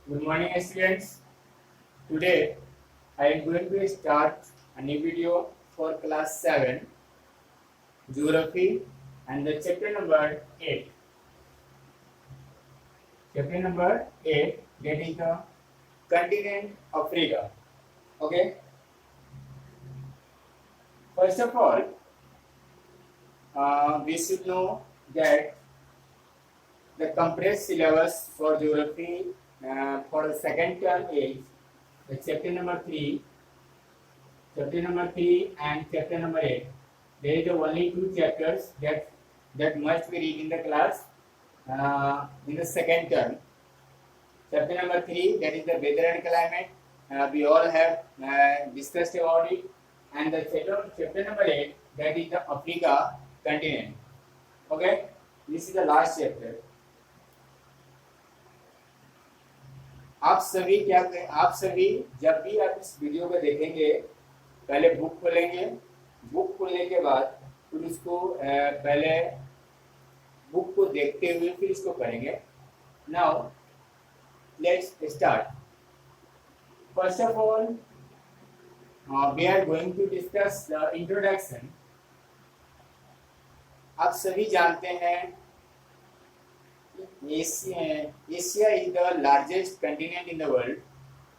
Good morning, students. Today, I am going to start a new video for class 7, Geography, and the chapter number 8. Chapter number 8, that is the continent Africa. Okay, first of all, we should know that the compressed syllabus for Geography for the second term is the chapter number 3 and chapter number 8. There is only two chapters that must be read in the class in the second term. Chapter number 3, that is the weather and climate. We all have discussed about it. And the chapter number 8, that is the Africa continent. Okay, this is the last chapter. आप सभी जब भी आप इस video को देखेंगे, पहले book खोलेंगे। बुक खोलने के बाद फिर उसको पहले बुक को देखते हुए फिर इसको करेंगे। Now let's start. First of all we are going to discuss the introduction. आप सभी जानते हैं Asia is the largest continent in the world,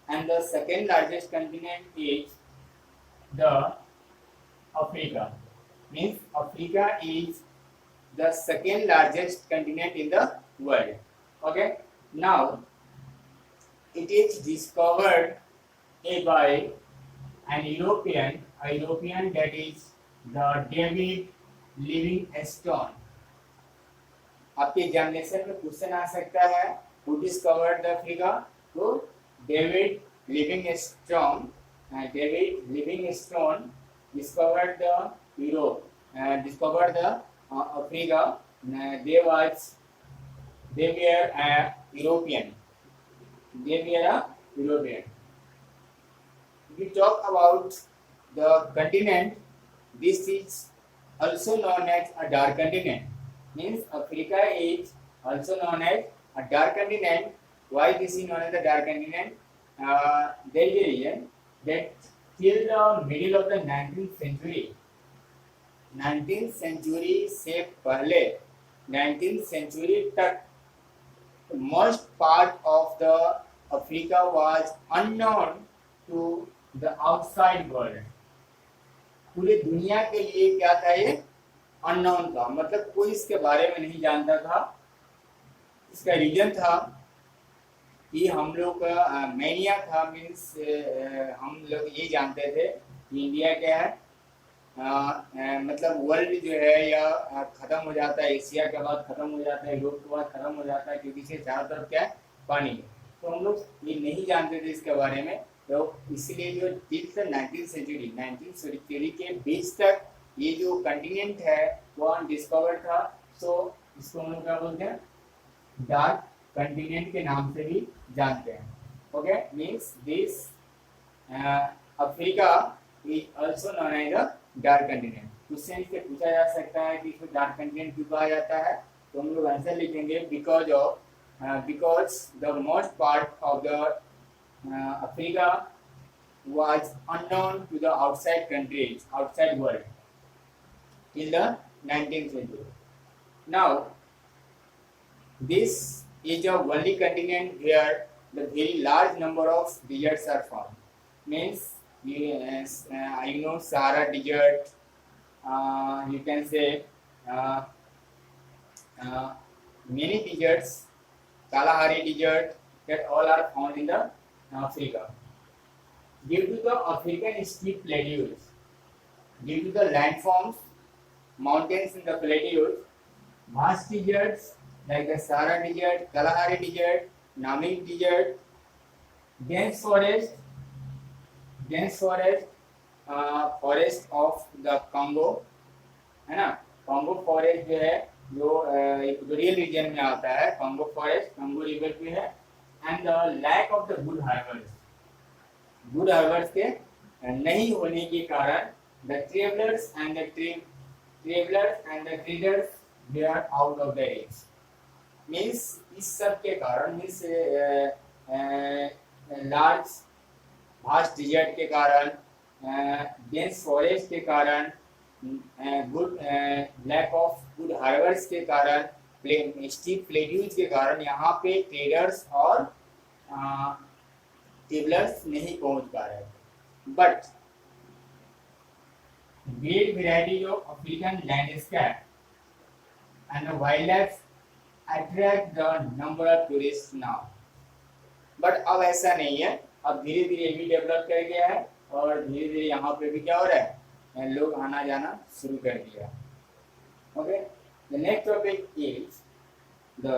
and the second largest continent is the Africa. Means Africa is the second largest continent in the world. Okay. Now it is discovered by an European that is the David Livingstone. आपके examination में question आ सकता है, who discovered the Africa? तो David Livingstone discovered the Europe, discovered the Africa. They were a European. We talk about the continent. This is also known as a dark continent. Means Africa is also known as a dark continent. Why this is known as the dark continent? There is a region that till the middle of the 19th century, 19th century से पहले 19th century तक most part of the Africa was unknown to the outside world. पूरी दुनिया के लिए क्या था ये? अननोन था, मतलब कोई इसके बारे में नहीं जानता था। इसका रीजन था कि हम लोग का मैनिया था। मीन्स हम लोग ये जानते थे कि इंडिया क्या है, मतलब वर्ल्ड जो है या खत्म हो जाता है, एशिया के बाद खत्म हो जाता है, यूरोप के बाद खत्म हो जाता है, क्योंकि इसके चारों तरफ क्या है? पानी है। तो हम लोग ये नहीं जानते थे इसके बारे में। तो इसलिए जो टिल 19th सेंचुरी के बीच तक ये जो कंटिनेंट है वो अनडिस्कवर्ड था। सो इसको हम लोग क्या बोलते हैं? डार्क कंटिनेंट के नाम से भी जानते हैं। Okay, means this Africa is also known as the dark continent. Question से पूछा जा सकता है कि इसको डार्क कंटिनेंट क्यों कहा जाता है, तो हम लोग आंसर लिखेंगे because the most part of the Africa was unknown to the outside countries, outside world till the 19th century. Now, this is a only continent where the very large number of deserts are found. Means, you know Sahara Desert, you can say many deserts, Kalahari Desert, that all are found in the Africa. Due to the African steep plateaus, due to the landforms, mountains in the plateaus, vast deserts like the Sahara Desert, Kalahari Desert, Namib Desert, dense forest of the Congo, है ना? Congo forest जो है जो equatorial region में आता है, Congo forest, Congo river पे है। And the lack of the good harbours के नहीं होने के कारण the travellers and the traders they are out of the range. Means इस सब के कारण मीन्स लार्ज वास्ट डिजर्ट के कारण, डेंस फॉरेस्ट के कारण, good lack of good harbours के कारण, स्टीप प्लेट्यूज के कारण यहाँ पे ट्रेडर्स और ट्रेवलर्स नहीं पहुंच पा रहे थे। But great variety of African landscape and the wildlife attract the number of tourists now. But अब ऐसा नहीं है, अब धीरे धीरे भी डेवलप कर गया है और धीरे धीरे यहाँ पे भी क्या हो रहा है, लोग आना जाना शुरू कर दिया। Okay, the next topic is the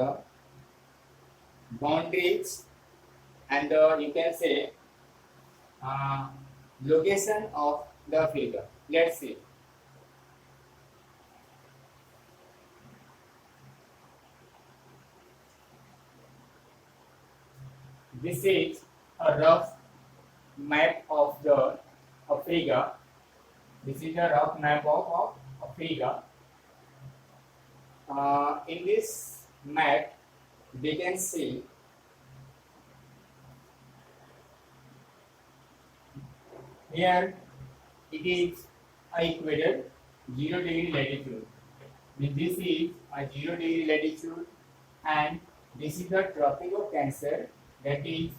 boundaries and you can say location of the Africa. Let's see. This is a rough map of the Africa. This is a rough map of Africa. In this map, we can see here it is a equator, 0 degree latitude. This is a 0 degree latitude, and this is the Tropic of Cancer, that is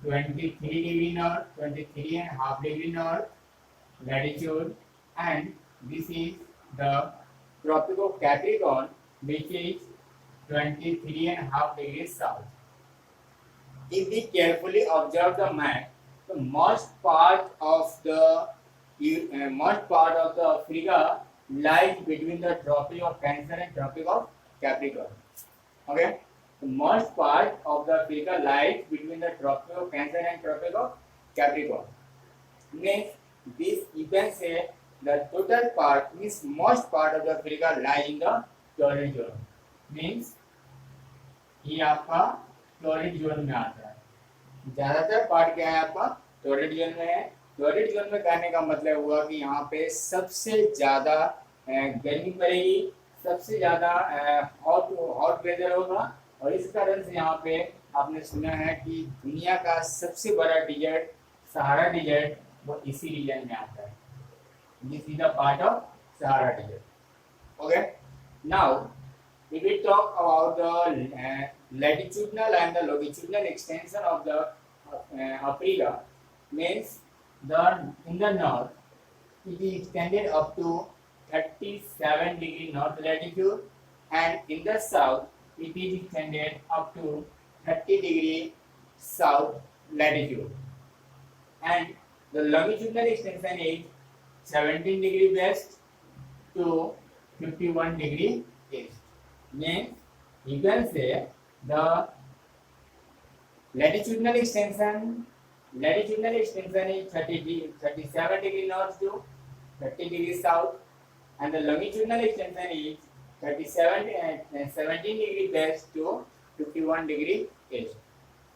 23 degree north, 23 and a half degree north latitude, and this is the Tropic of Capricorn, which is 23 and a half degrees south. If we carefully observe the map, the most part of the Africa lies between the Tropic of Cancer and Tropic of Capricorn. Okay, the most part of the Africa lies between the Tropic of Cancer and Tropic of Capricorn. Means this, you can say the total part, means most part of the Africa lies in the torrid zone. Means ये आपका torrid zone में आता है, ज्यादातर part क्या है आपका torrid zone में है। टॉरिड जोन में कहने का मतलब हुआ कि यहाँ पे सबसे ज्यादा गर्मी पड़ेगी, सबसे ज्यादा हॉट वेदर होगा, और इस कारण से यहाँ पे आपने सुना है कि दुनिया का सबसे बड़ा डिजर्ट सहारा डिजर्ट वो इसी रीजन में आता है। This is the part of Sahara desert. Okay, now we will talk about the latitudinal and the longitudinal extension of the Africa. Means in the north it is extended up to 37 degree north latitude, and in the south it is extended up to 30 degree south latitude, and the longitudinal extension is 17 degree west to 51 degree east. Means you can say the latitudinal extension is 37 degree north to 30 degree south, and the longitudinal extension is 17 degree west to 51 degree east.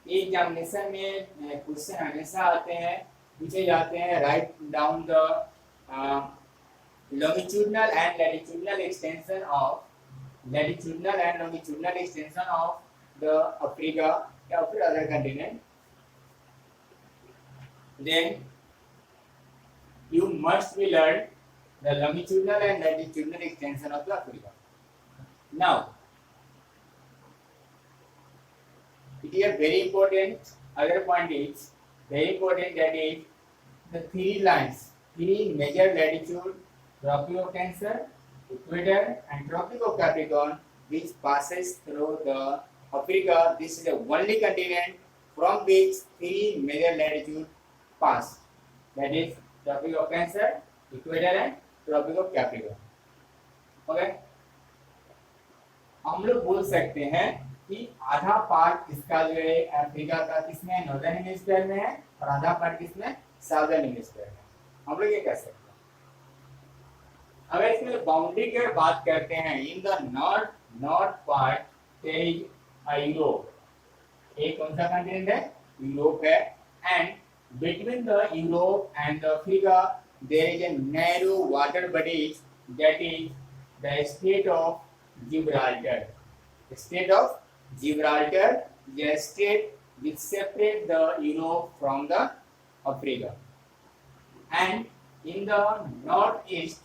ये examination में question हमेशा आते हैं, पूछे जाते हैं, write down the longitudinal and latitudinal extension of the Africa or other continent. Then you must be learn the longitudinal and latitudinal extension of the Africa. Now it is a very important, other point is very important, that is the three major latitude: Tropic of Cancer, Equator, and Tropic of Capricorn, which passes through the Africa. This is the only continent from which three major latitude pass, that is Tropic of Cancer, Equator, and Tropic of Capricorn. Okay, हम लोग बोल सकते हैं कि आधा part इसका जो है अफ्रीका का किसमें, नॉर्दर्न हेमिस्फीयर में है, और आधा पार्ट किसमें, साउदर्न हेमिस्फीयर में। हम लोग ये कह सकते हैं। अगर इसमें बाउंड्री की बात करते हैं, in the north part is Europe, एक कौन सा कंटिनेंट है, यूरोप है, and between the Europe and the Africa there is a narrow water bodies, that is the state of Gibraltar. State of Gibraltar, the state which separate the Europe from the Africa. And in the northeast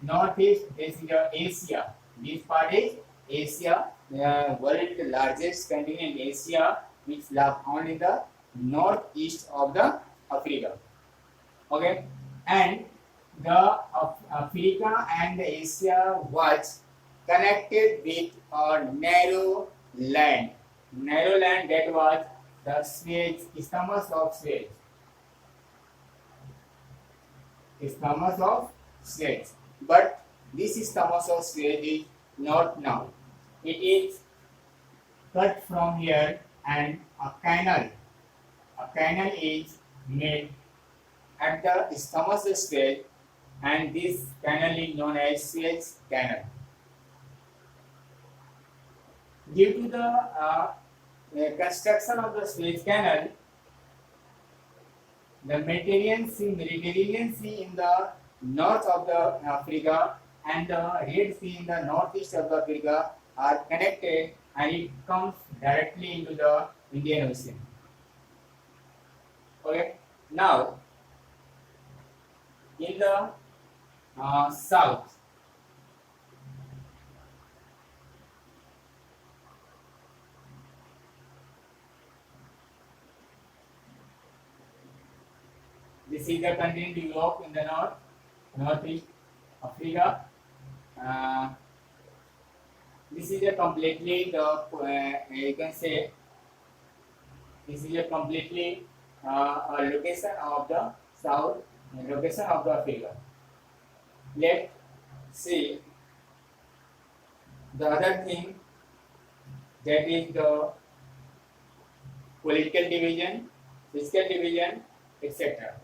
this is Asia. This part is Asia, the world largest continent Asia, which lies found in the northeast of the Africa. Okay, and the Africa and the Asia was connected with a narrow land that was the Isthmus of Suez. Isthmus of Suez. But this Isthmus of Suez is not now. It is cut from here and a canal is made at the Isthmus of Suez, and this canal is known as Suez Canal. Due to the construction of the Suez Canal, the Mediterranean Sea in the north of the Africa and the Red Sea in the northeast of the Africa are connected, and it comes directly into the Indian Ocean. Okay. Now, in the south, this is the continent Europe in the northeast Africa. This is a completely you can say this is a completely location of the south, location of the Africa. Let's see the other thing, that is the political division, fiscal division, etc.